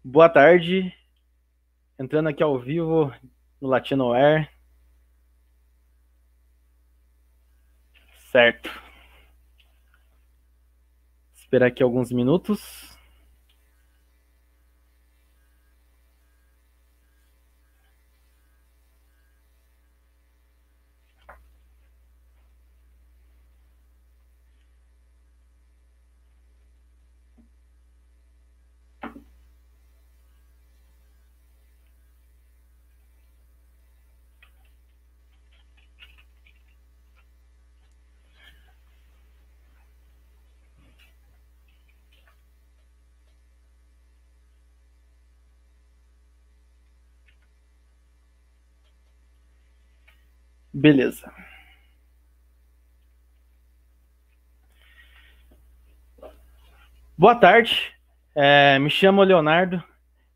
Boa tarde, entrando aqui ao vivo no Latinoair. Certo. Esperar aqui alguns minutos. Beleza. Boa tarde, me chamo Leonardo.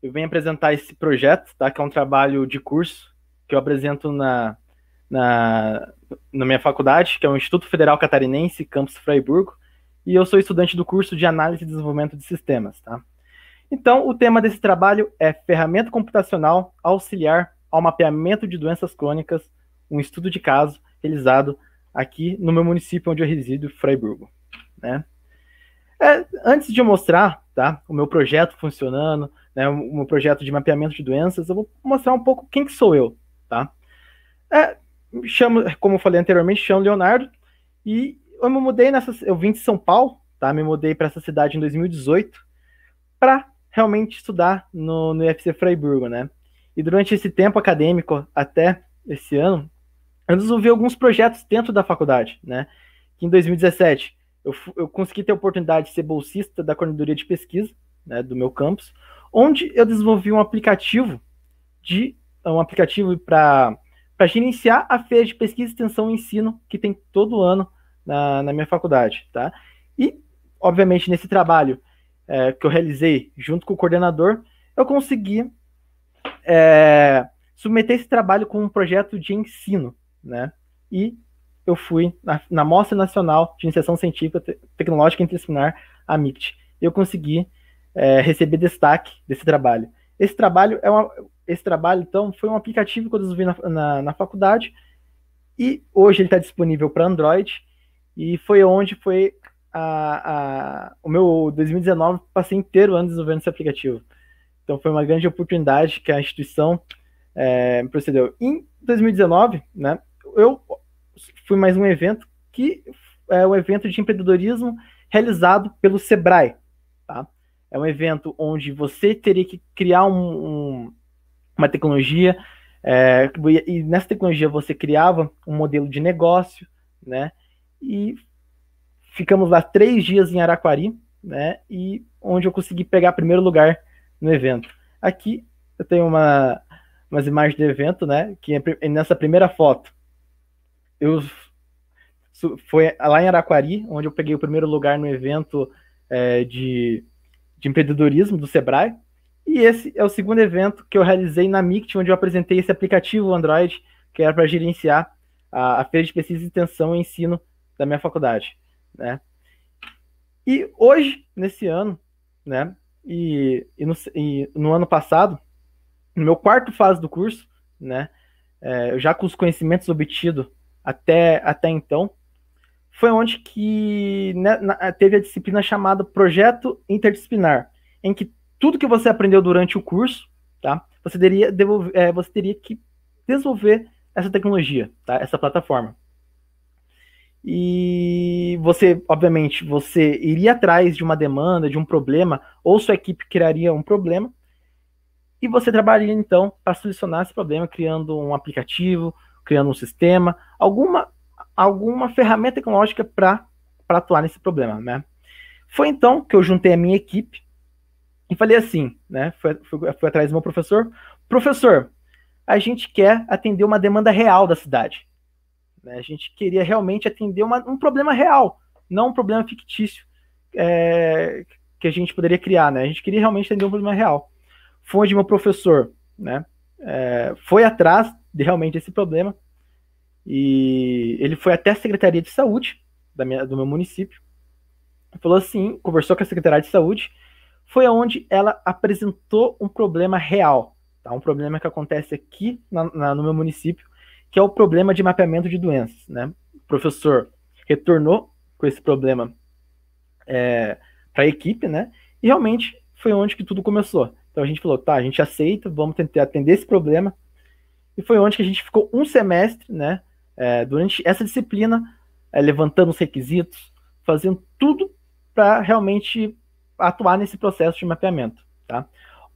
Eu venho apresentar esse projeto, tá? Que é um trabalho de curso que eu apresento na minha faculdade, que é o Instituto Federal Catarinense, Campus Fraiburgo, e eu sou estudante do curso de Análise e Desenvolvimento de Sistemas, tá? Então, o tema desse trabalho é ferramenta computacional auxiliar ao mapeamento de doenças crônicas, um estudo de caso realizado aqui no meu município onde eu resido, Fraiburgo, né? Antes de eu mostrar, tá, o meu projeto funcionando, né, o meu projeto de mapeamento de doenças, eu vou mostrar um pouco quem que sou eu, tá? Como eu falei anteriormente, chamo Leonardo e eu vim de São Paulo, tá? Me mudei para essa cidade em 2018 para realmente estudar no IFC Freiburgo, né? E durante esse tempo acadêmico, até esse ano, eu desenvolvi alguns projetos dentro da faculdade, né? Que em 2017 eu consegui ter a oportunidade de ser bolsista da coordenadoria de pesquisa, né, do meu campus, onde eu desenvolvi um aplicativo para gerenciar a feira de pesquisa, extensão e ensino que tem todo ano na minha faculdade, tá? E, obviamente, nesse trabalho que eu realizei junto com o coordenador, eu consegui submeter esse trabalho como um projeto de ensino, né? E eu fui na Mostra Nacional de Iniciação Científica, Tecnológica e Interdisciplinar, a MICT. Eu consegui receber destaque desse trabalho. Esse trabalho, então, foi um aplicativo que eu desenvolvi na faculdade e hoje ele está disponível para Android e foi onde o meu 2019 passei inteiro ano desenvolvendo esse aplicativo. Então foi uma grande oportunidade que a instituição procedeu. Em 2019, né, eu fui mais um evento que é o evento de empreendedorismo realizado pelo Sebrae. Tá? É um evento onde você teria que criar uma tecnologia, e nessa tecnologia você criava um modelo de negócio, né? E ficamos lá 3 dias em Araquari, né? E onde eu consegui pegar primeiro lugar no evento. Aqui eu tenho umas imagens do evento, né? Que nessa primeira foto foi lá em Araquari, onde eu peguei o primeiro lugar no evento de empreendedorismo do Sebrae. E esse é o segundo evento que eu realizei na MICT, onde eu apresentei esse aplicativo Android, que era para gerenciar a feira de pesquisa, extensão e ensino da minha faculdade, né? E hoje, nesse ano, né, e no ano passado, no meu quarto fase do curso, né, já com os conhecimentos obtidos até então, foi onde que teve a disciplina chamada Projeto Interdisciplinar, em que tudo que você aprendeu durante o curso, tá, você teria que desenvolver essa tecnologia, tá, essa plataforma. E você, obviamente, você iria atrás de uma demanda, de um problema, ou sua equipe criaria um problema, e você trabalharia, então, para solucionar esse problema, criando um aplicativo, criando um sistema, alguma ferramenta tecnológica para atuar nesse problema, né? Foi então que eu juntei a minha equipe e falei assim, né? Fui atrás do meu professor. Professor, a gente quer atender uma demanda real da cidade. Né? A gente queria realmente atender um problema real, não um problema fictício que a gente poderia criar, né? A gente queria realmente atender um problema real. Foi onde meu professor, né, foi atrás realmente desse problema e ele foi até a Secretaria de Saúde do meu município, falou assim, conversou com a Secretaria de Saúde, foi onde ela apresentou um problema real, tá? Um problema que acontece aqui no meu município, que é o problema de mapeamento de doenças, né? O professor retornou com esse problema para a equipe, né? E realmente foi onde que tudo começou. Então a gente falou, tá, a gente aceita, vamos tentar atender esse problema. E foi onde que a gente ficou um semestre, né? Durante essa disciplina, levantando os requisitos, fazendo tudo para realmente atuar nesse processo de mapeamento, tá?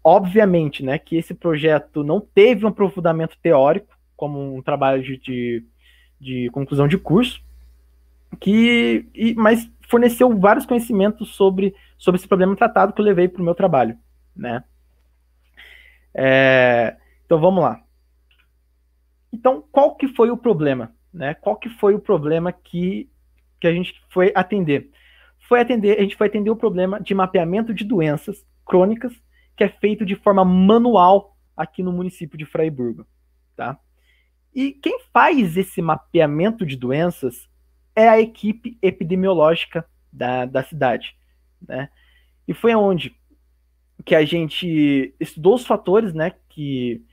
Obviamente, né, que esse projeto não teve um aprofundamento teórico, como um trabalho de conclusão de curso, mas forneceu vários conhecimentos sobre esse problema tratado que eu levei para o meu trabalho, né? Então vamos lá. Então, qual que foi o problema, né? Qual que foi o problema que a gente foi atender? A gente foi atender o problema de mapeamento de doenças crônicas, que é feito de forma manual aqui no município de Fraiburgo, tá? E quem faz esse mapeamento de doenças é a equipe epidemiológica da cidade, né? E foi onde que a gente estudou os fatores, né, que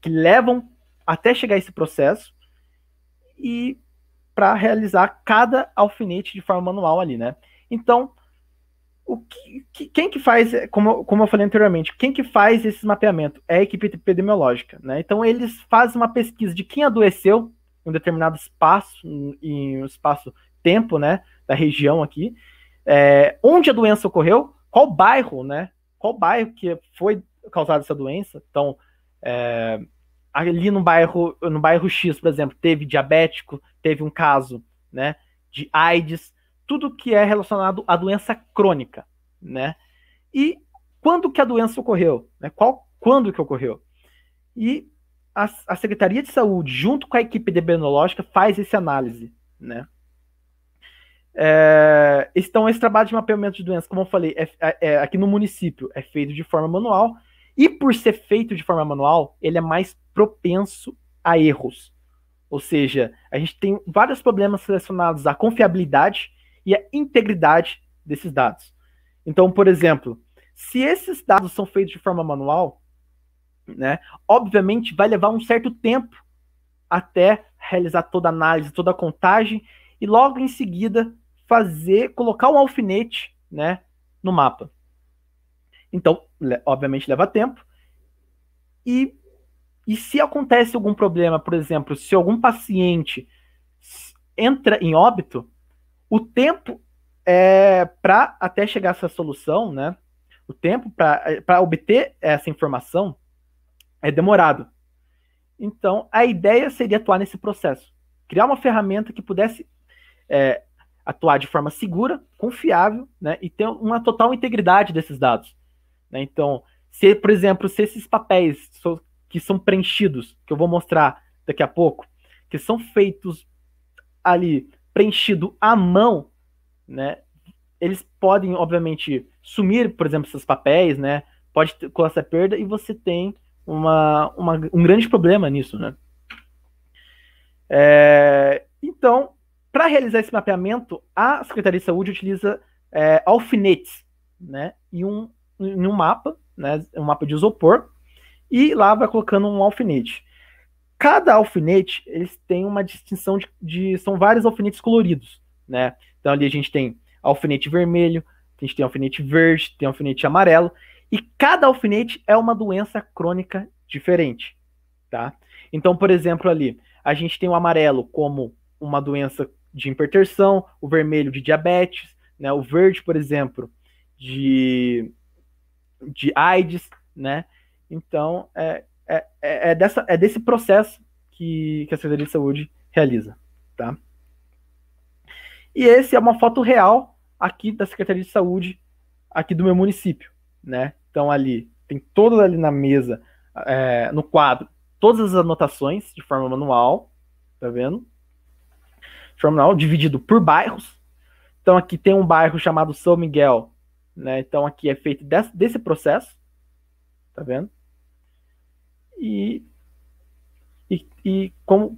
levam até chegar a esse processo e para realizar cada alfinete de forma manual ali, né? Então, quem que faz, como eu falei anteriormente, quem que faz esse mapeamento é a equipe epidemiológica, né? Então, eles fazem uma pesquisa de quem adoeceu em um determinado espaço, em um espaço-tempo, né, da região aqui, onde a doença ocorreu, qual bairro, né? Qual bairro que foi causada essa doença? Então, ali no bairro X, por exemplo, teve diabético, teve um caso, né, de AIDS, tudo que é relacionado à doença crônica, né? E quando que a doença ocorreu, né? Quando que ocorreu? E a Secretaria de Saúde, junto com a equipe epidemiológica, faz essa análise, né? Então, esse trabalho de mapeamento de doenças, como eu falei, aqui no município é feito de forma manual, e por ser feito de forma manual, ele é mais propenso a erros. Ou seja, a gente tem vários problemas relacionados à confiabilidade e à integridade desses dados. Então, por exemplo, se esses dados são feitos de forma manual, né, obviamente vai levar um certo tempo até realizar toda a análise, toda a contagem, e logo em seguida colocar um alfinete, né, no mapa. Então, obviamente leva tempo. E se acontece algum problema, por exemplo, se algum paciente entra em óbito, o tempo para até chegar a essa solução, né? O tempo para obter essa informação é demorado. Então, a ideia seria atuar nesse processo. Criar uma ferramenta que pudesse atuar de forma segura, confiável, né? E ter uma total integridade desses dados. Né? Então, por exemplo, se esses papéis que são preenchidos, que eu vou mostrar daqui a pouco, que são feitos ali, preenchido à mão, né? Eles podem, obviamente, sumir, por exemplo, esses papéis, né? Pode com essa perda e você tem um grande problema nisso, né? Então, para realizar esse mapeamento, a Secretaria de Saúde utiliza alfinetes, né? E um mapa, né? Um mapa de isopor, e lá vai colocando um alfinete. Cada alfinete, eles têm uma distinção são vários alfinetes coloridos, né? Então ali a gente tem alfinete vermelho, a gente tem alfinete verde, tem alfinete amarelo, e cada alfinete é uma doença crônica diferente, tá? Então, por exemplo, ali, a gente tem o amarelo como uma doença de hipertensão, o vermelho de diabetes, né? O verde, por exemplo, de AIDS, né? Então, desse processo que a Secretaria de Saúde realiza, tá? E esse é uma foto real aqui da Secretaria de Saúde, aqui do meu município, né? Então, ali, tem todas ali na mesa, no quadro, todas as anotações de forma manual, tá vendo? De forma manual, dividido por bairros. Então, aqui tem um bairro chamado São Miguel, né? Então, aqui é feito desse processo, tá vendo?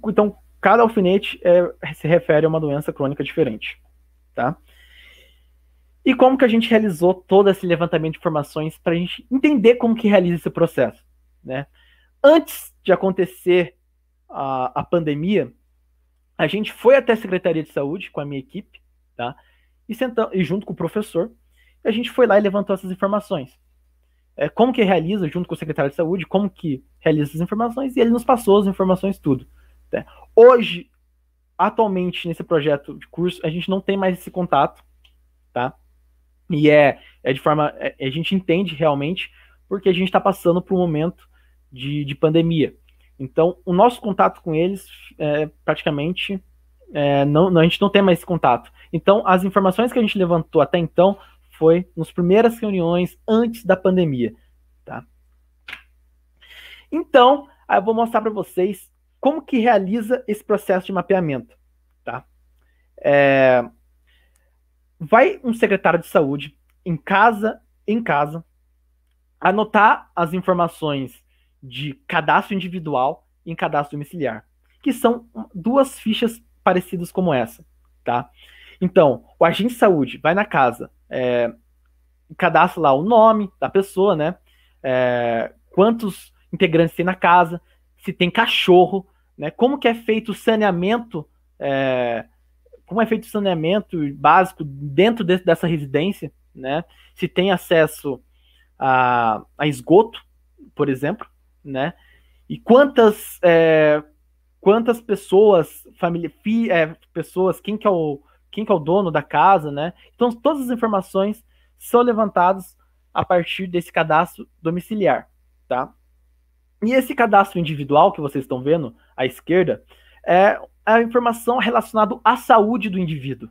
Então, cada alfinete se refere a uma doença crônica diferente, tá? E como que a gente realizou todo esse levantamento de informações para a gente entender como que realiza esse processo, né? Antes de acontecer a pandemia, a gente foi até a Secretaria de Saúde com a minha equipe, tá? E junto com o professor, a gente foi lá e levantou essas informações. Como que realiza, junto com o secretário de saúde, como que realiza essas informações, e ele nos passou as informações tudo. Tá? Hoje, atualmente, nesse projeto de curso, a gente não tem mais esse contato, tá? E de forma. A gente entende realmente, porque a gente está passando por um momento de pandemia. Então, o nosso contato com eles, praticamente, a gente não tem mais esse contato. Então, as informações que a gente levantou até então foi nas primeiras reuniões antes da pandemia, tá? Então, eu vou mostrar para vocês como que realiza esse processo de mapeamento, tá? Vai um secretário de saúde em casa, anotar as informações de cadastro individual e em cadastro domiciliar, que são duas fichas parecidas como essa, tá? Então, o agente de saúde vai na casa, cadastra lá o nome da pessoa, né? Quantos integrantes tem na casa, se tem cachorro, né? Como que é feito o saneamento, como é feito o saneamento básico dentro dessa residência, né? Se tem acesso a esgoto, por exemplo, né? E quantas pessoas, pessoas, quem que é o dono da casa, né? Então, todas as informações são levantadas a partir desse cadastro domiciliar, tá? E esse cadastro individual que vocês estão vendo à esquerda é a informação relacionada à saúde do indivíduo,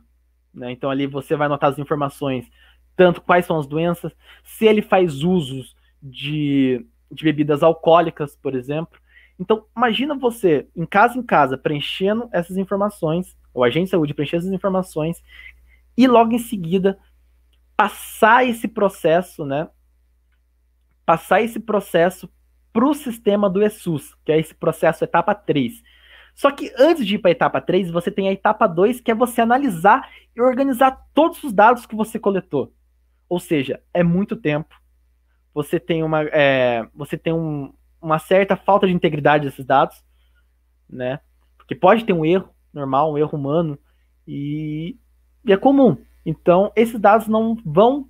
né? Então, ali você vai anotar as informações, tanto quais são as doenças, se ele faz usos de bebidas alcoólicas, por exemplo. Então, imagina você, em casa, preenchendo essas informações, o agente de saúde preencher essas informações, e logo em seguida passar esse processo, né? Passar esse processo para o sistema do ESUS, que é esse processo etapa 3. Só que antes de ir para a etapa 3, você tem a etapa 2, que é você analisar e organizar todos os dados que você coletou. Ou seja, é muito tempo. Você tem uma certa falta de integridade desses dados, né? Porque pode ter um erro normal, um erro humano, e é comum. Então, esses dados não vão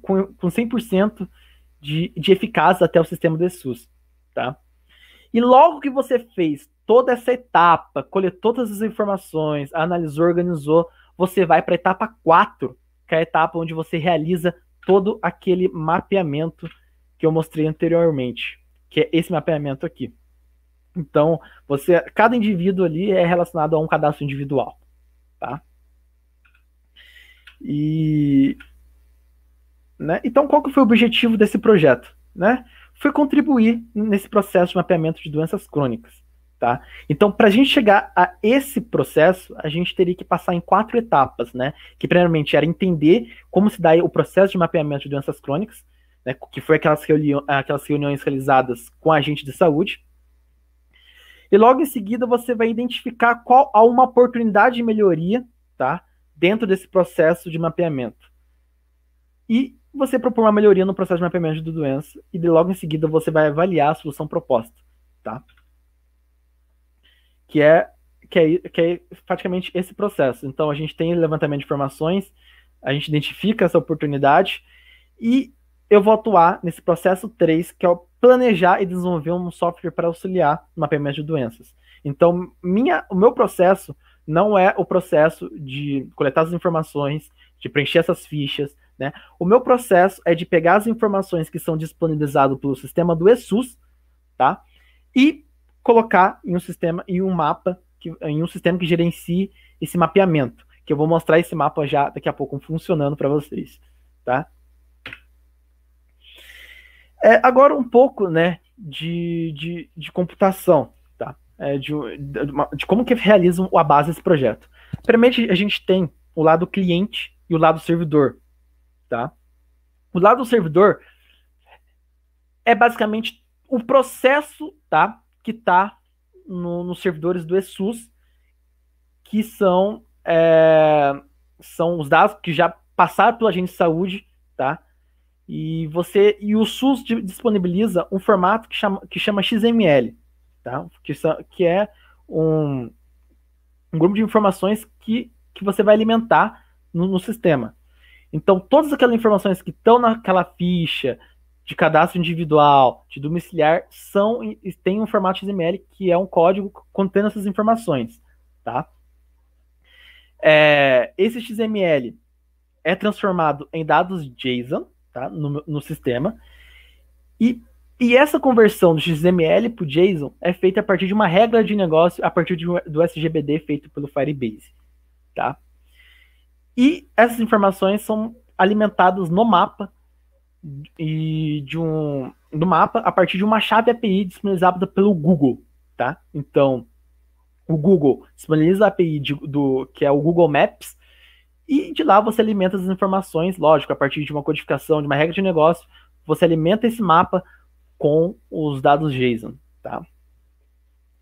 com 100% de eficácia até o sistema do ESUS, tá? E logo que você fez toda essa etapa, coletou todas as informações, analisou, organizou, você vai para a etapa 4, que é a etapa onde você realiza todo aquele mapeamento que eu mostrei anteriormente, que é esse mapeamento aqui. Então, cada indivíduo ali é relacionado a um cadastro individual, tá? Né? Então, qual que foi o objetivo desse projeto, né? Foi contribuir nesse processo de mapeamento de doenças crônicas, tá? Então, para a gente chegar a esse processo, a gente teria que passar em 4 etapas, né? Que primeiramente era entender como se dá o processo de mapeamento de doenças crônicas, né? Que foi aquelas reuniões realizadas com a agente de saúde. E logo em seguida você vai identificar qual há uma oportunidade de melhoria, tá? Dentro desse processo de mapeamento. E você propor uma melhoria no processo de mapeamento de doença e logo em seguida você vai avaliar a solução proposta, tá? Que é praticamente esse processo. Então a gente tem levantamento de informações, a gente identifica essa oportunidade e eu vou atuar nesse processo 3, que é o planejar e desenvolver um software para auxiliar no mapeamento de doenças. Então, o meu processo não é o processo de coletar as informações, de preencher essas fichas, né? O meu processo é de pegar as informações que são disponibilizadas pelo sistema do ESUS, tá? E colocar em um sistema, em um sistema que gerencie esse mapeamento, que eu vou mostrar esse mapa já daqui a pouco funcionando para vocês, tá? Agora um pouco, né, de computação, tá? De como que realizam a base desse projeto. Primeiramente, a gente tem o lado cliente e o lado servidor, tá? O lado servidor é basicamente o processo, tá, que está nos servidores do ESUS, que são os dados que já passar pelo agente de saúde, tá? E o SUS disponibiliza um formato que chama XML, tá? Que é um grupo de informações que você vai alimentar no sistema. Então, todas aquelas informações que estão naquela ficha de cadastro individual, de domiciliar, tem um formato XML que é um código contendo essas informações, tá? Esse XML é transformado em dados JSON, tá? No sistema, e essa conversão do XML para o JSON é feita a partir de uma regra de negócio, a partir do SGBD feito pelo Firebase, tá? E essas informações são alimentadas no mapa do mapa a partir de uma chave API disponibilizada pelo Google, tá? Então, o Google disponibiliza a API que é o Google Maps, e de lá você alimenta as informações, lógico, a partir de uma codificação, de uma regra de negócio, você alimenta esse mapa com os dados JSON, tá?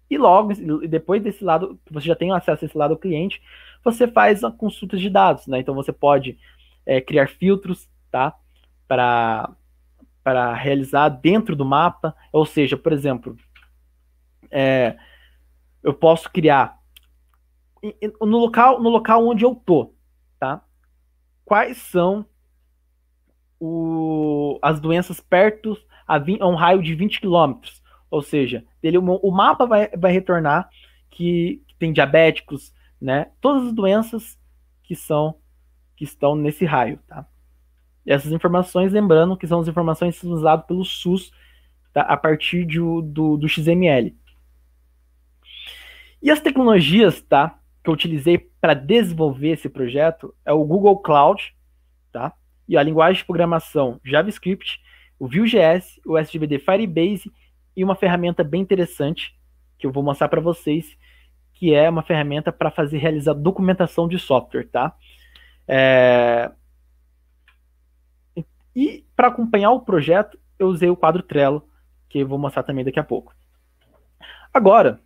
E logo, depois desse lado, que você já tem acesso a esse lado do cliente, você faz a consulta de dados, né? Então você pode criar filtros, tá? Para realizar dentro do mapa, ou seja, por exemplo, eu posso criar no local onde eu tô, tá? Quais são as doenças perto a um raio de 20 quilômetros? Ou seja, o mapa vai retornar que tem diabéticos, né? Todas as doenças que estão nesse raio, tá? E essas informações, lembrando que são as informações usadas pelo SUS, tá? A partir do XML. E as tecnologias, tá? Que eu utilizei para desenvolver esse projeto é o Google Cloud, tá? E a linguagem de programação JavaScript, o Vue.js, o SGBD Firebase e uma ferramenta bem interessante que eu vou mostrar para vocês, que é uma ferramenta para realizar documentação de software, tá? E para acompanhar o projeto, eu usei o quadro Trello, que eu vou mostrar também daqui a pouco. Agora,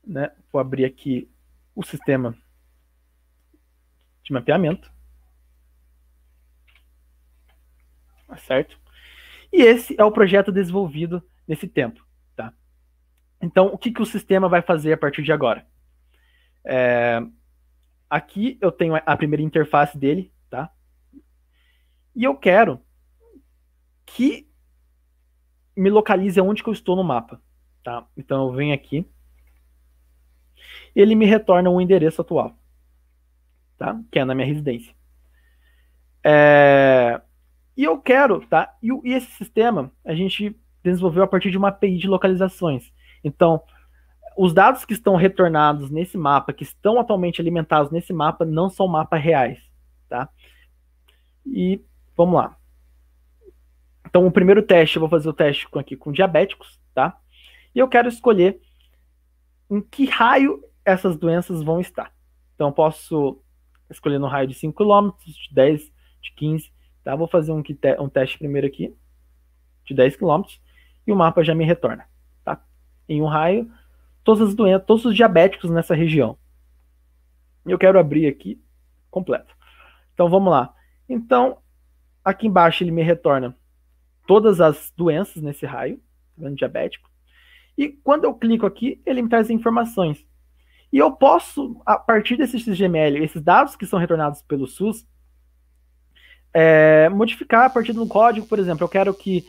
né, vou abrir aqui o sistema de mapeamento. Certo? E esse é o projeto desenvolvido nesse tempo, tá? Então, o que o sistema vai fazer a partir de agora? Aqui eu tenho a primeira interface dele, tá? E eu quero que me localize onde que eu estou no mapa, tá? Então eu venho aqui, ele me retorna um endereço atual, tá? Que é na minha residência. E eu quero, tá? E esse sistema a gente desenvolveu a partir de uma API de localizações. Então, os dados que estão retornados nesse mapa, que estão atualmente alimentados nesse mapa, não são mapas reais, tá? E vamos lá. Então, o primeiro teste, eu vou fazer o teste aqui com diabéticos, tá? E eu quero escolher em que raio essas doenças vão estar. Então, eu posso escolher no raio de 5 km, de 10, de 15, tá? Vou fazer um teste primeiro aqui, de 10 km, e o mapa já me retorna, tá? Em um raio, todas as doenças, todos os diabéticos nessa região. Eu quero abrir aqui completo. Então, vamos lá. Então, aqui embaixo ele me retorna todas as doenças nesse raio, tá vendo? Diabético. E quando eu clico aqui, ele me traz informações. E eu posso, a partir desse XML, esses dados que são retornados pelo SUS, modificar a partir do código, por exemplo. Eu quero que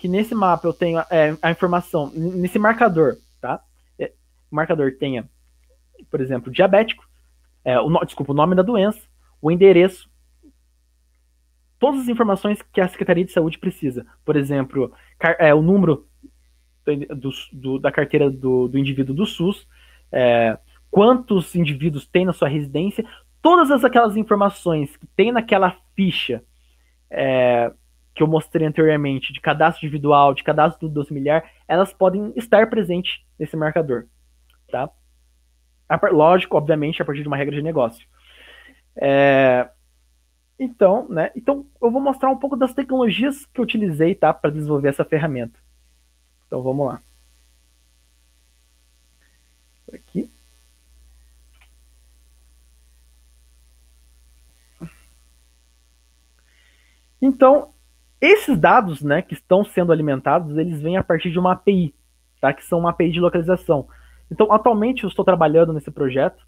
nesse mapa eu tenha a informação, nesse marcador, tá? O marcador tenha, por exemplo, diabético, o nome da doença, o endereço, todas as informações que a Secretaria de Saúde precisa. Por exemplo, o número da carteira do indivíduo do SUS, quantos indivíduos tem na sua residência, todas aquelas informações que tem naquela ficha que eu mostrei anteriormente, de cadastro individual, de cadastro do domiciliar, elas podem estar presentes nesse marcador, tá? Lógico, obviamente, a partir de uma regra de negócio. Então, né? Então, eu vou mostrar um pouco das tecnologias que eu utilizei, tá, para desenvolver essa ferramenta. Então, vamos lá. Aqui. Então, esses dados, né, que estão sendo alimentados, eles vêm a partir de uma API, tá? Que são uma API de localização. Então, atualmente eu estou trabalhando nesse projeto.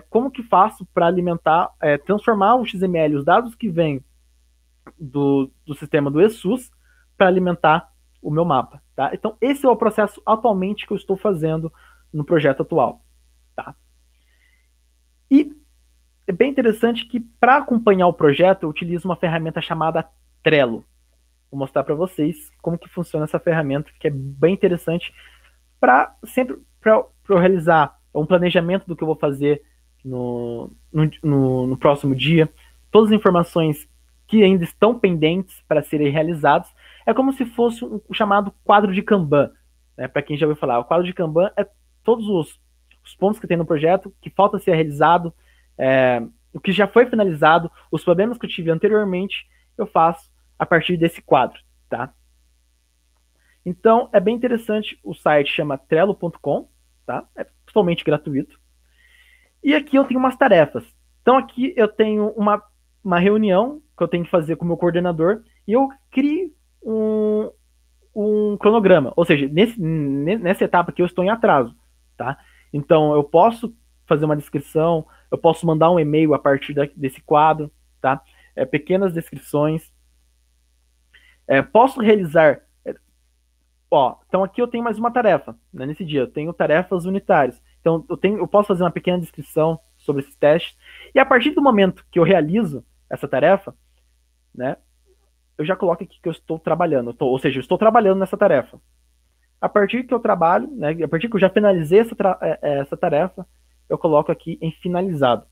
Como que faço para alimentar, transformar o XML, os dados que vêm do sistema do ESUS, para alimentar o meu mapa, tá? Então, esse é o processo atualmente que eu estou fazendo no projeto atual, tá? E é bem interessante que, para acompanhar o projeto, eu utilizo uma ferramenta chamada Trello. Vou mostrar para vocês como que funciona essa ferramenta, que é bem interessante para sempre para eu realizar um planejamento do que eu vou fazer no próximo dia, todas as informações que ainda estão pendentes para serem realizadas. É como se fosse um chamado quadro de Kanban, né? Para quem já ouviu falar, o quadro de Kanban é todos os pontos que tem no projeto, que falta ser realizado, o que já foi finalizado, os problemas que eu tive anteriormente, eu faço a partir desse quadro, tá? Então, é bem interessante, o site chama trello.com, tá? É totalmente gratuito. E aqui eu tenho umas tarefas. Então, aqui eu tenho uma reunião que eu tenho que fazer com o meu coordenador e eu crio um cronograma. Ou seja, nessa etapa aqui eu estou em atraso, tá? Então, eu posso fazer uma descrição, eu posso mandar um e-mail a partir desse quadro, tá? Pequenas descrições. Posso realizar... então aqui eu tenho mais uma tarefa, né, nesse dia. Eu tenho tarefas unitárias. Então eu posso fazer uma pequena descrição sobre esses testes. E a partir do momento que eu realizo essa tarefa, né, eu já coloco aqui que eu estou trabalhando. Ou seja, eu estou trabalhando nessa tarefa. A partir que eu trabalho, né, a partir que eu já finalizei essa tarefa, eu coloco aqui em finalizado.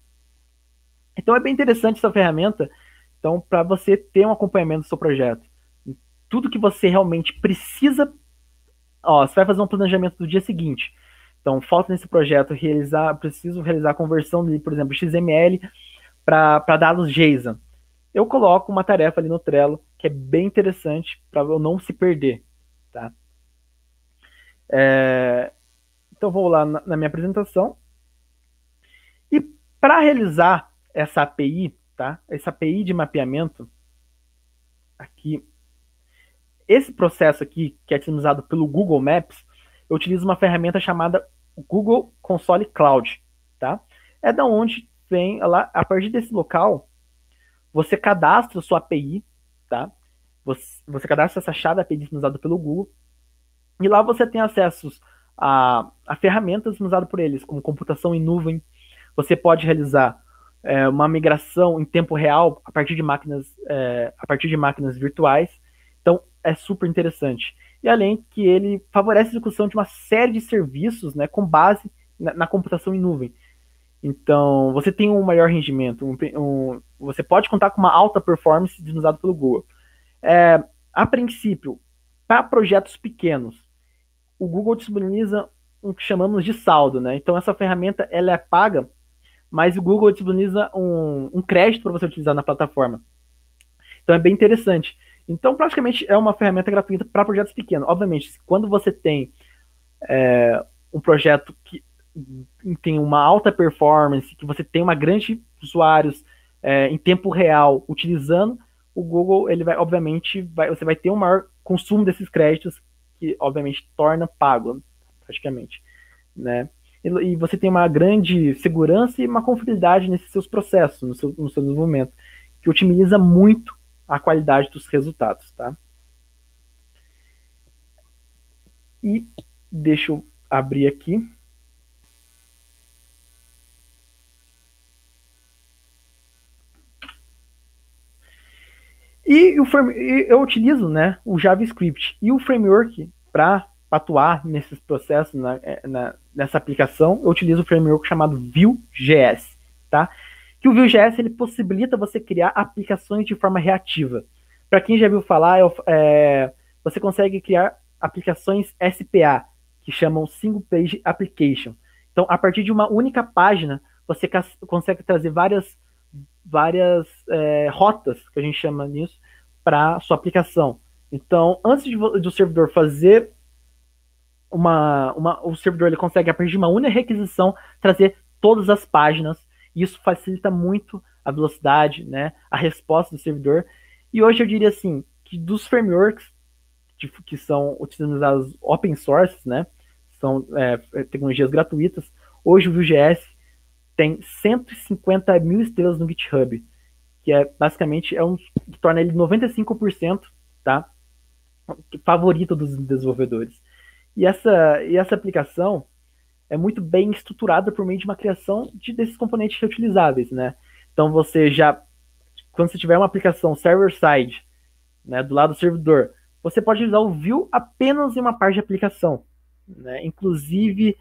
Então é bem interessante essa ferramenta, então, para você ter um acompanhamento do seu projeto. Tudo que você realmente precisa, você vai fazer um planejamento do dia seguinte. Então, falta nesse projeto preciso realizar a conversão de, por exemplo, XML para dados JSON. Eu coloco uma tarefa ali no Trello que é bem interessante para eu não se perder, tá? Então, vou lá na minha apresentação. E para realizar essa API, tá? Essa API de mapeamento, aqui, esse processo aqui, que é utilizado pelo Google Maps, eu utilizo uma ferramenta chamada Google Console Cloud, tá? É da onde vem, lá, a partir desse local, você cadastra sua API, tá? Você cadastra essa chave API utilizada pelo Google, e lá você tem acessos a ferramentas usadas por eles, como computação em nuvem. Você pode realizar uma migração em tempo real a partir de máquinas virtuais. Então, é super interessante. E além que ele favorece a execução de uma série de serviços, né, com base na computação em nuvem. Então, você tem um maior rendimento, você pode contar com uma alta performance usada pelo Google. A princípio, para projetos pequenos, o Google disponibiliza o que chamamos de saldo, né? Então, essa ferramenta ela é paga, mas o Google disponibiliza um crédito para você utilizar na plataforma. Então, é bem interessante. Então, praticamente, é uma ferramenta gratuita para projetos pequenos. Obviamente, quando você tem um projeto que tem uma alta performance, que você tem uma grande usuários em tempo real utilizando, o Google, ele vai, obviamente, você vai ter um maior consumo desses créditos, que, obviamente, torna pago, praticamente, né? E você tem uma grande segurança e uma confiabilidade nesses seus processos, no seu desenvolvimento, que otimiza muito a qualidade dos resultados, tá? E deixa eu abrir aqui. E eu utilizo, né, o JavaScript e o framework para atuar nesses processos, nessa aplicação. Eu utilizo o framework chamado Vue.js, tá? Que o Vue.js ele possibilita você criar aplicações de forma reativa. Para quem já viu falar, você consegue criar aplicações SPA, que chamam Single Page Application. Então, a partir de uma única página, você consegue trazer várias rotas, que a gente chama nisso, para sua aplicação. Então, antes do servidor fazer o servidor ele consegue, a partir de uma única requisição, trazer todas as páginas, e isso facilita muito a velocidade, né, a resposta do servidor, E hoje eu diria assim, que dos frameworks que são utilizados open source, né, são tecnologias gratuitas, hoje o Vue.js tem 150 mil estrelas no GitHub, que é basicamente que torna ele 95%, tá, favorito dos desenvolvedores. E essa aplicação é muito bem estruturada por meio de uma criação desses componentes reutilizáveis, né? Então quando você tiver uma aplicação server-side, né, do lado do servidor, você pode usar o Vue apenas em uma parte de aplicação, né? Inclusive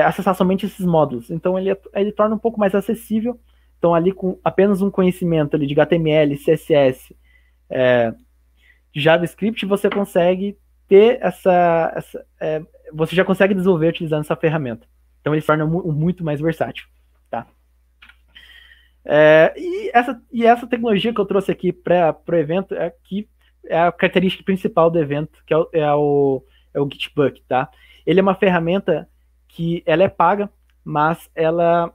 acessar somente esses módulos. Então ele torna um pouco mais acessível. Então ali com apenas um conhecimento ali de HTML, CSS, de JavaScript, você consegue ter você já consegue desenvolver utilizando essa ferramenta. Então ele se torna muito mais versátil, tá? E essa tecnologia que eu trouxe aqui para o evento é a característica principal do evento, que é o Gitbucket, tá? Ele é uma ferramenta que ela é paga, mas ela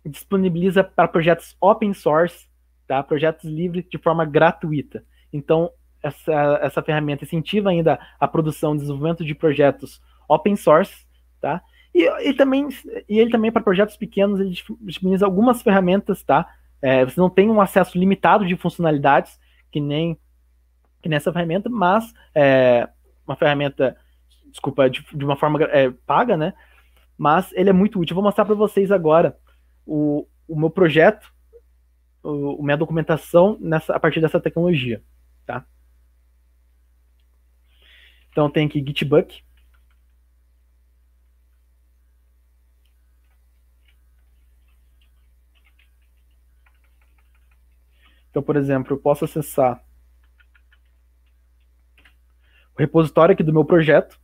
disponibiliza para projetos open source, tá? Projetos livres de forma gratuita. Então, essa ferramenta incentiva ainda a produção e desenvolvimento de projetos open source, tá? Ele também para projetos pequenos, ele disponibiliza algumas ferramentas, tá? Você não tem um acesso limitado de funcionalidades, que nessa ferramenta, mas uma ferramenta, desculpa, de uma forma paga, né? Mas ele é muito útil. Eu vou mostrar para vocês agora o meu projeto, minha documentação a partir dessa tecnologia, tá? Então tem aqui Gitbucket. Então, por exemplo, eu posso acessar o repositório aqui do meu projeto,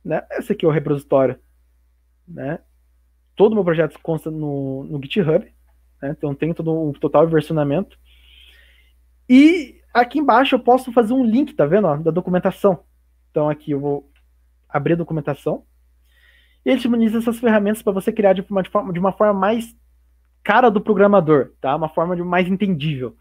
né? Esse aqui é o repositório, né? Todo o meu projeto consta no GitHub, né? Então tem todo o total versionamento. E aqui embaixo eu posso fazer um link, tá vendo? Ó, da documentação. Então aqui eu vou abrir a documentação. E ele disponibiliza essas ferramentas para você criar de uma forma mais cara do programador, tá? Uma forma mais entendível.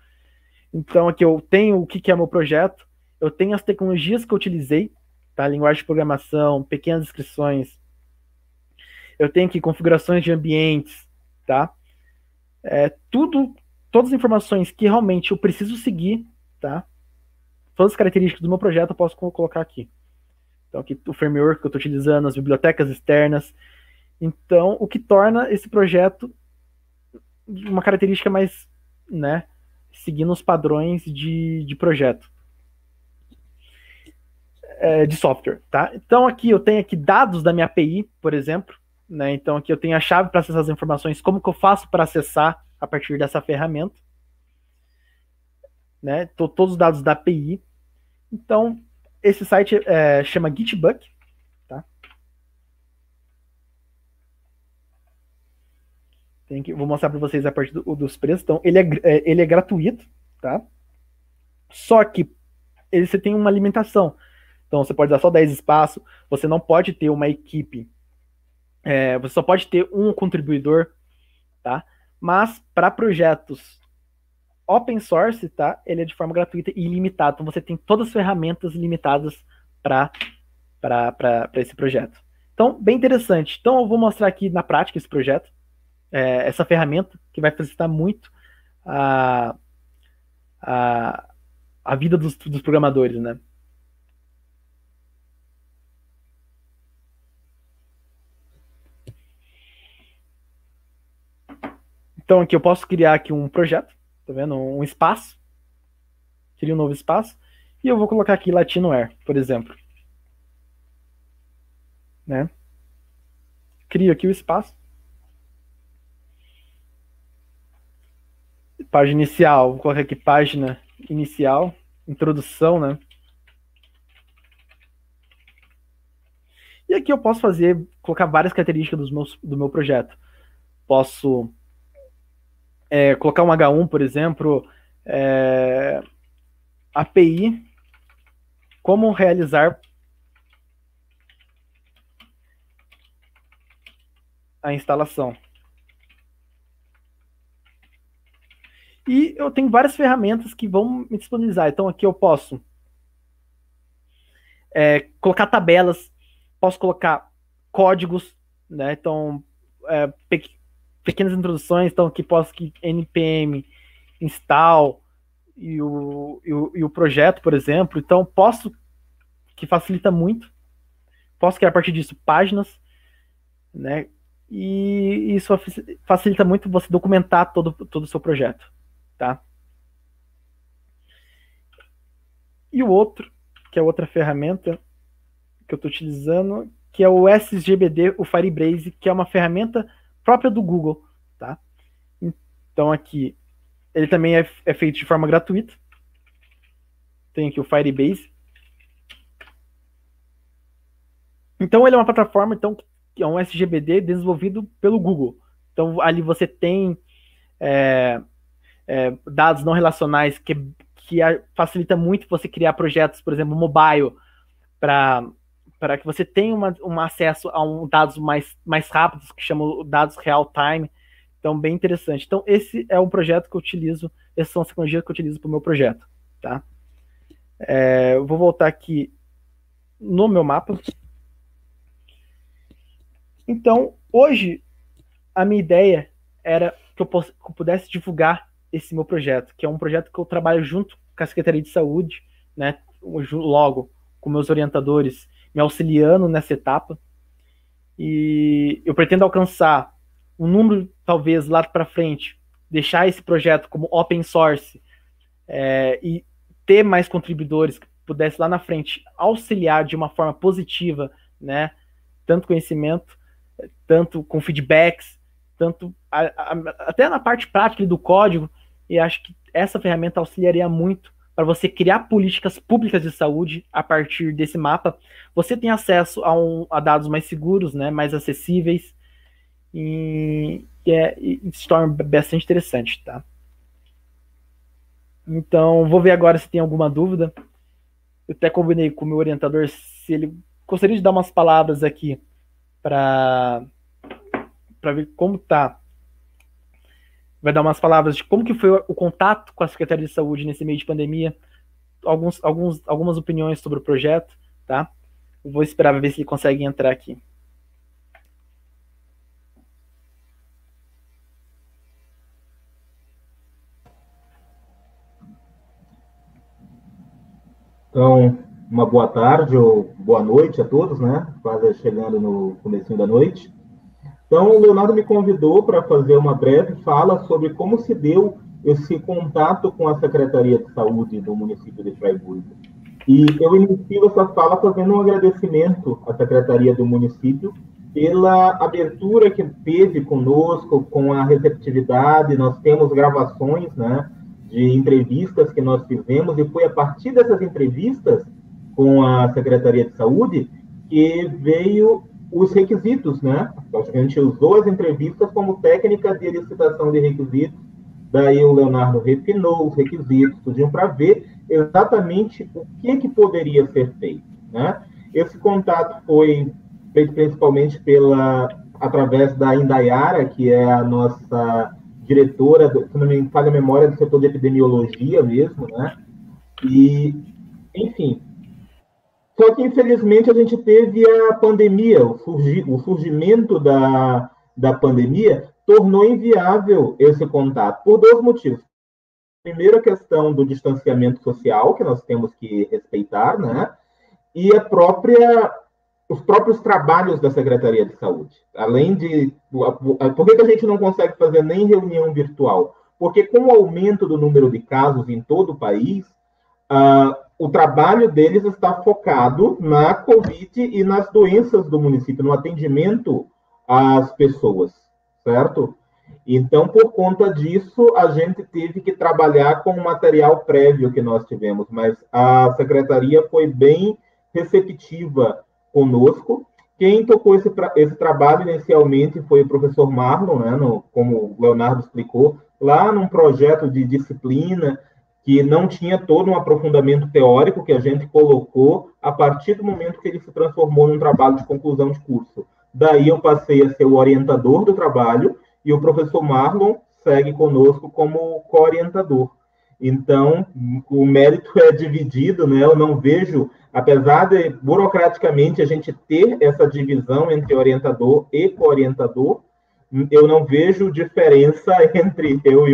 Então aqui eu tenho o que é meu projeto, eu tenho as tecnologias que eu utilizei, tá? Linguagem de programação, pequenas descrições. Eu tenho aqui configurações de ambientes, tá? Todas as informações que realmente eu preciso seguir, tá? Todas as características do meu projeto eu posso colocar aqui. Então aqui o framework que eu estou utilizando, as bibliotecas externas. Então o que torna esse projeto uma característica mais, né, seguindo os padrões de projeto, de software, tá? Então aqui eu tenho aqui dados da minha API, por exemplo, né? Então aqui eu tenho a chave para acessar as informações, como que eu faço para acessar a partir dessa ferramenta, né? Todos os dados da API. Então esse site chama Gitbucket, tá? Vou mostrar para vocês a partir dos preços. Então ele é gratuito, tá? Só que você tem uma limitação. Então você pode dar só 10 espaços, você não pode ter uma equipe, você só pode ter um contribuidor, tá? Mas para projetos open source, tá? Ele é de forma gratuita e ilimitada. Então você tem todas as ferramentas limitadas para esse projeto. Então, bem interessante. Então eu vou mostrar aqui na prática esse projeto, essa ferramenta que vai facilitar muito a, a, a vida dos programadores, né? Então aqui eu posso criar aqui um projeto, tá vendo? Um espaço, cria um novo espaço, e eu vou colocar aqui Latinoware, por exemplo, né? Crio aqui o espaço. Página inicial, vou colocar aqui página inicial, introdução, né? E aqui eu posso colocar várias características do meu projeto. Posso colocar um H1, por exemplo, API, como realizar a instalação. E eu tenho várias ferramentas que vão me disponibilizar. Então aqui eu posso colocar tabelas, posso colocar códigos, né? Então, pequenas introduções, então aqui posso que npm install e o projeto, por exemplo. Então, posso, que facilita muito, posso criar a partir disso páginas, né? E isso facilita muito você documentar todo o seu projeto, tá? E o outro, que é outra ferramenta que eu estou utilizando, que é o SGBD, o Firebase, que é uma ferramenta própria do Google, tá? Então aqui, ele também é feito de forma gratuita. Tem aqui o Firebase. Então ele é uma plataforma, então, que é um SGBD desenvolvido pelo Google. Então ali você tem dados não relacionais que facilita muito você criar projetos, por exemplo, mobile, para que você tenha um acesso a dados mais rápidos, que chamam dados real-time. Então, bem interessante. Então, esse é um projeto que eu utilizo, essas são as tecnologias que eu utilizo para o meu projeto. Tá? Eu vou voltar aqui no meu mapa. Então, hoje, a minha ideia era que eu pudesse divulgar esse meu projeto, que é um projeto que eu trabalho junto com a Secretaria de Saúde, né, logo com meus orientadores me auxiliando nessa etapa. E eu pretendo alcançar um número, talvez, lá para frente, deixar esse projeto como open source e ter mais contribuidores que pudesse lá na frente auxiliar de uma forma positiva, né, tanto conhecimento, tanto com feedbacks, tanto até na parte prática do código. E acho que essa ferramenta auxiliaria muito para você criar políticas públicas de saúde a partir desse mapa. Você tem acesso a dados mais seguros, né, mais acessíveis, e se torna bastante interessante, tá? Então, vou ver agora se tem alguma dúvida. Eu até combinei com o meu orientador se ele gostaria de dar umas palavras aqui para ver como tá. Vai dar umas palavras de como que foi o contato com a Secretaria de Saúde nesse meio de pandemia, algumas opiniões sobre o projeto, tá? Eu vou esperar ver se ele consegue entrar aqui. Então, uma boa tarde ou boa noite a todos, né? Quase chegando no comecinho da noite. Então, o Leonardo me convidou para fazer uma breve fala sobre como se deu esse contato com a Secretaria de Saúde do município de Fraiburgo. E eu inicio essa fala fazendo um agradecimento à Secretaria do município pela abertura que teve conosco, com a receptividade. Nós temos gravações, né, de entrevistas que nós fizemos, e foi a partir dessas entrevistas com a Secretaria de Saúde que veio os requisitos, né? A gente usou as entrevistas como técnica de elicitação de requisitos, daí o Leonardo refinou os requisitos, tudinho para ver exatamente o que poderia ser feito, né? Esse contato foi feito principalmente através da Indaiara, que é a nossa diretora, se não me falha a memória, do setor de epidemiologia mesmo, né? E, enfim. Só que, infelizmente, a gente teve a pandemia, o surgimento da pandemia tornou inviável esse contato, por dois motivos. Primeiro, a questão do distanciamento social, que nós temos que respeitar, né? E os próprios trabalhos da Secretaria de Saúde. Além de... Por que a gente não consegue fazer nem reunião virtual? Porque com o aumento do número de casos em todo o país, o trabalho deles está focado na Covid e nas doenças do município, no atendimento às pessoas, certo? Então, por conta disso, a gente teve que trabalhar com o material prévio que nós tivemos, mas a secretaria foi bem receptiva conosco. Quem tocou esse trabalho inicialmente foi o professor Marlon, né, como o Leonardo explicou, lá num projeto de disciplina que não tinha todo um aprofundamento teórico que a gente colocou a partir do momento que ele se transformou num trabalho de conclusão de curso. Daí eu passei a ser o orientador do trabalho, e o professor Marlon segue conosco como co-orientador. Então, o mérito é dividido, né? Eu não vejo, apesar de burocraticamente a gente ter essa divisão entre orientador e co-orientador, eu não vejo diferença entre eu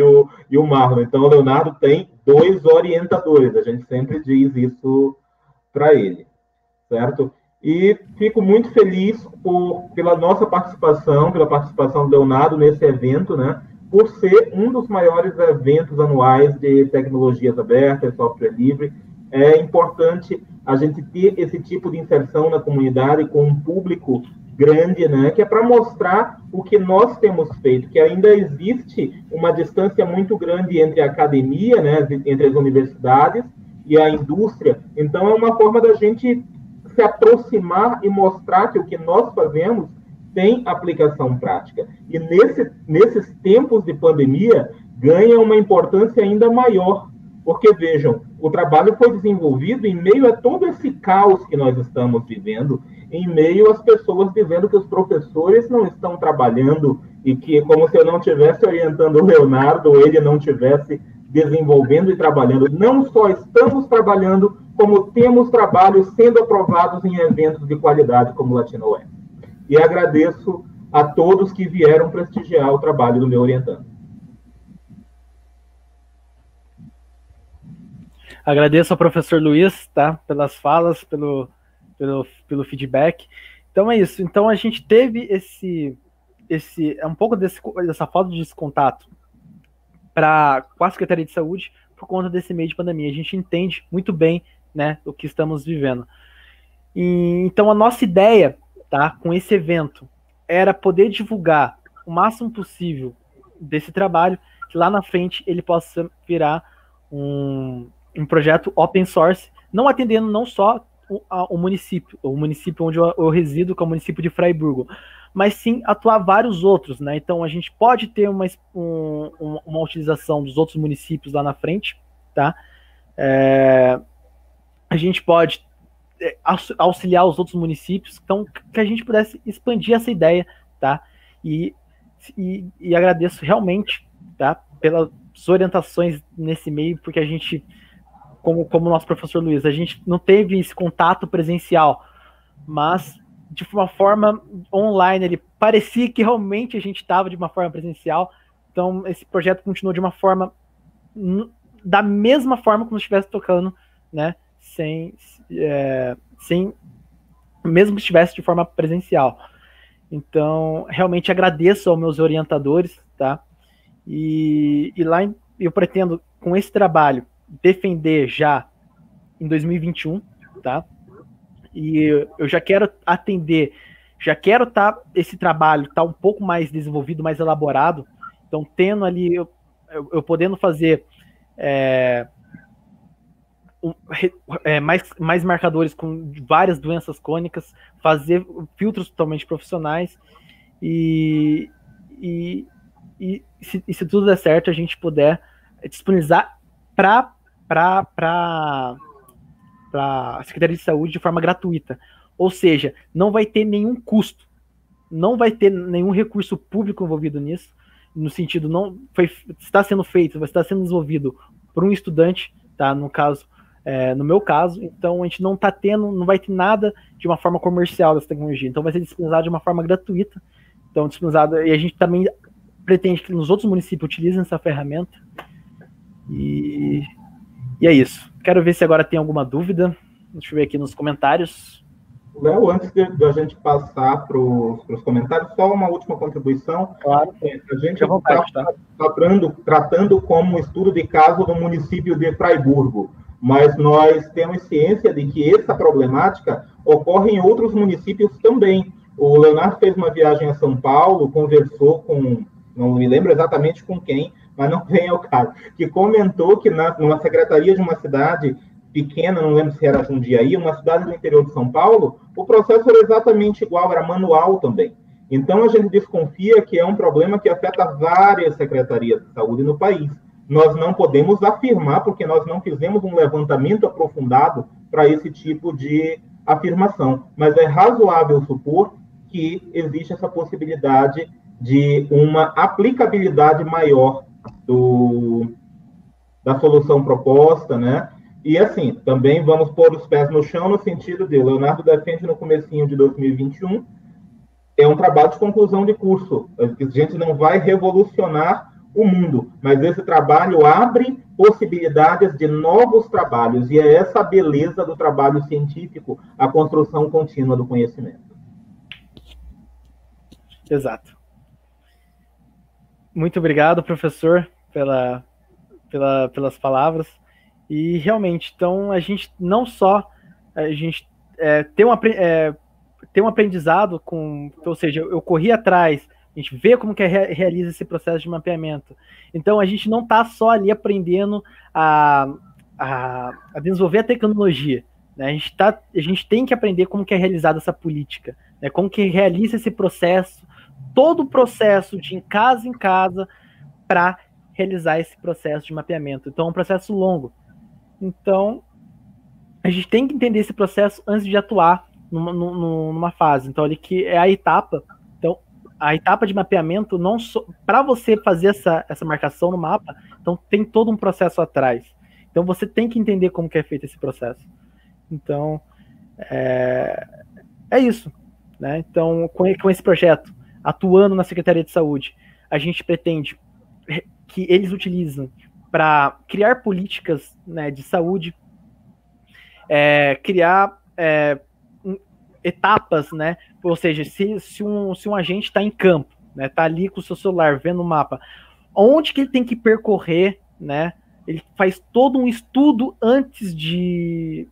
e o Marlon. Então, o Leonardo tem 2 orientadores, a gente sempre diz isso para ele, certo? E fico muito feliz pela nossa participação, pela participação do Leonardo nesse evento, né? Por ser um dos maiores eventos anuais de tecnologias abertas, software livre. É importante a gente ter esse tipo de inserção na comunidade com um público grande, né? Que é para mostrar o que nós temos feito, que ainda existe uma distância muito grande entre a academia, né? Entre as universidades e a indústria. Então, é uma forma da gente se aproximar e mostrar que o que nós fazemos tem aplicação prática. E nesses tempos de pandemia, ganha uma importância ainda maior. Porque, vejam, o trabalho foi desenvolvido em meio a todo esse caos que nós estamos vivendo, em meio às pessoas dizendo que os professores não estão trabalhando e que, como se eu não estivesse orientando o Leonardo, ou ele não estivesse desenvolvendo e trabalhando. Não só estamos trabalhando, como temos trabalhos sendo aprovados em eventos de qualidade como o LatinoWeb. E agradeço a todos que vieram prestigiar o trabalho do meu orientando. Agradeço ao professor Luiz, tá? Pelas falas, pelo feedback. Então é isso. Então a gente teve um pouco dessa falta de contato com a Secretaria de Saúde por conta desse meio de pandemia. A gente entende muito bem, né, o que estamos vivendo. Então a nossa ideia, tá, com esse evento era poder divulgar o máximo possível desse trabalho, que lá na frente ele possa virar um projeto open source, não atendendo não só o município onde eu resido, que é o município de Fraiburgo, mas sim atuar vários outros, né? Então a gente pode ter uma utilização dos outros municípios lá na frente, tá? A gente pode auxiliar os outros municípios, então que a gente pudesse expandir essa ideia, tá? E agradeço realmente, tá? Pelas orientações nesse meio, porque a gente, como o nosso professor Luiz, a gente não teve esse contato presencial, mas de uma forma online, ele parecia que realmente a gente estava de uma forma presencial, então esse projeto continuou de uma forma, da mesma forma como se estivesse tocando, né, mesmo que estivesse de forma presencial. Então, realmente agradeço aos meus orientadores, tá, e lá eu pretendo, com esse trabalho, defender já em 2021, tá? E eu já quero atender, esse trabalho tá um pouco mais desenvolvido, mais elaborado, então tendo ali, eu podendo fazer mais marcadores com várias doenças crônicas, fazer filtros totalmente profissionais, e se tudo der certo, a gente puder disponibilizar para a Secretaria de Saúde de forma gratuita. Ou seja, não vai ter nenhum custo, não vai ter nenhum recurso público envolvido nisso, no sentido, está sendo feito, está sendo desenvolvido por um estudante, tá? No meu caso, então a gente não vai ter nada de uma forma comercial dessa tecnologia, então vai ser disponibilizado de uma forma gratuita, então disponibilizado, e a gente também pretende que nos outros municípios utilizem essa ferramenta, e é isso. Quero ver se agora tem alguma dúvida. Deixa eu ver aqui nos comentários. Léo, antes de a gente passar para os comentários, só uma última contribuição. Claro. A gente está tratando como estudo de caso do município de Fraiburgo, mas nós temos ciência de que essa problemática ocorre em outros municípios também. O Leonardo fez uma viagem a São Paulo, conversou com, não me lembro exatamente com quem, mas não vem ao caso, que comentou que numa secretaria de uma cidade pequena, não lembro se era Jundiaí, uma cidade do interior de São Paulo, o processo era exatamente igual, era manual também. Então, a gente desconfia que é um problema que afeta várias secretarias de saúde no país. Nós não podemos afirmar, porque nós não fizemos um levantamento aprofundado para esse tipo de afirmação, mas é razoável supor que existe essa possibilidade de uma aplicabilidade maior da solução proposta, né? E, assim, também vamos pôr os pés no chão no sentido de, o Leonardo defende no comecinho de 2021, é um trabalho de conclusão de curso. A gente não vai revolucionar o mundo, mas esse trabalho abre possibilidades de novos trabalhos, e é essa a beleza do trabalho científico, a construção contínua do conhecimento. Exato. Muito obrigado, professor, pelas palavras. E realmente, então, a gente não só tem um aprendizado ou seja, eu corri atrás, a gente vê como que realiza esse processo de mapeamento. Então, a gente não está só ali aprendendo a desenvolver a tecnologia, né? A gente tem que aprender como que é realizada essa política, né? Como que realiza esse processo, todo o processo de em casa, para realizar esse processo de mapeamento. Então, é um processo longo. Então, a gente tem que entender esse processo antes de atuar numa fase. Então, ali que é a etapa. Então, a etapa de mapeamento, não só para você fazer essa marcação no mapa, então tem todo um processo atrás. Então, você tem que entender como que é feito esse processo. Então, é isso, né? Então, com esse projeto, atuando na Secretaria de Saúde, a gente pretende que eles utilizem para criar políticas, né, de saúde, criar etapas, né? Ou seja, se um agente está em campo, né, está ali com o seu celular vendo o mapa, onde que ele tem que percorrer, né? Ele faz todo um estudo antes de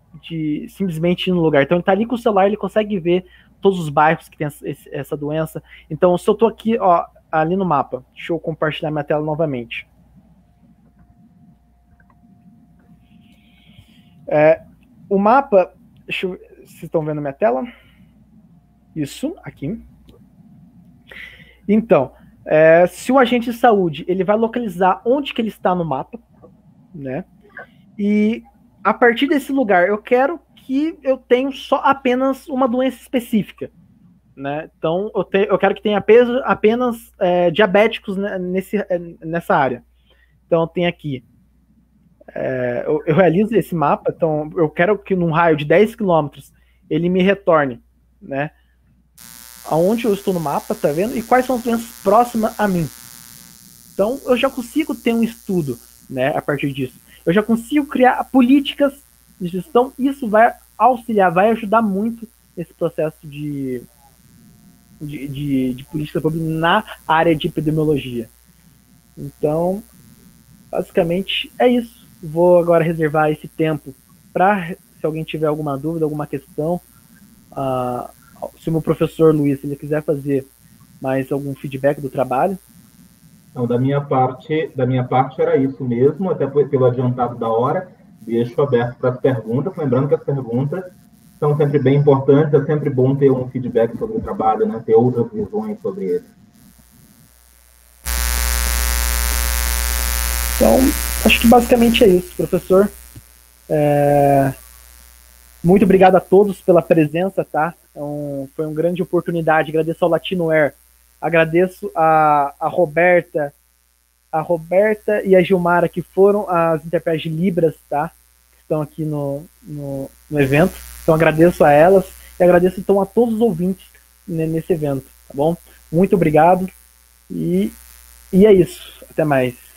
simplesmente ir no lugar. Então ele está ali com o celular, ele consegue ver todos os bairros que tem essa doença. Então, se eu estou aqui, ó, ali no mapa, deixa eu compartilhar minha tela novamente. O mapa, vocês estão vendo minha tela? Isso, aqui. Então, se o agente de saúde, ele vai localizar onde que ele está no mapa, né? E a partir desse lugar, eu quero que eu tenha apenas uma doença específica, né? Então, eu quero que tenha apenas diabéticos, né, nessa área. Então, tem aqui. Eu realizo esse mapa, então eu quero que num raio de 10 quilômetros ele me retorne, né? Aonde eu estou no mapa, tá vendo? E quais são as doenças próximas a mim. Então eu já consigo ter um estudo, né, a partir disso. Eu já consigo criar políticas de gestão. Isso vai auxiliar, vai ajudar muito esse processo de política pública na área de epidemiologia. Então, basicamente é isso. Vou agora reservar esse tempo para, se alguém tiver alguma dúvida, alguma questão, se o meu professor Luiz, se ele quiser fazer mais algum feedback do trabalho. Então, da minha parte era isso mesmo, até pelo adiantado da hora, deixo aberto para as perguntas, lembrando que as perguntas são sempre bem importantes, é sempre bom ter um feedback sobre o trabalho, né, ter outras visões sobre ele. Então, acho que basicamente é isso, professor. Muito obrigado a todos pela presença, tá? Foi uma grande oportunidade. Agradeço ao Latino Air, agradeço a Roberta e a Gilmara, que foram as intérpretes de Libras, tá? Que estão aqui no evento. Então agradeço a elas e agradeço então a todos os ouvintes nesse evento, tá bom? Muito obrigado e é isso. Até mais.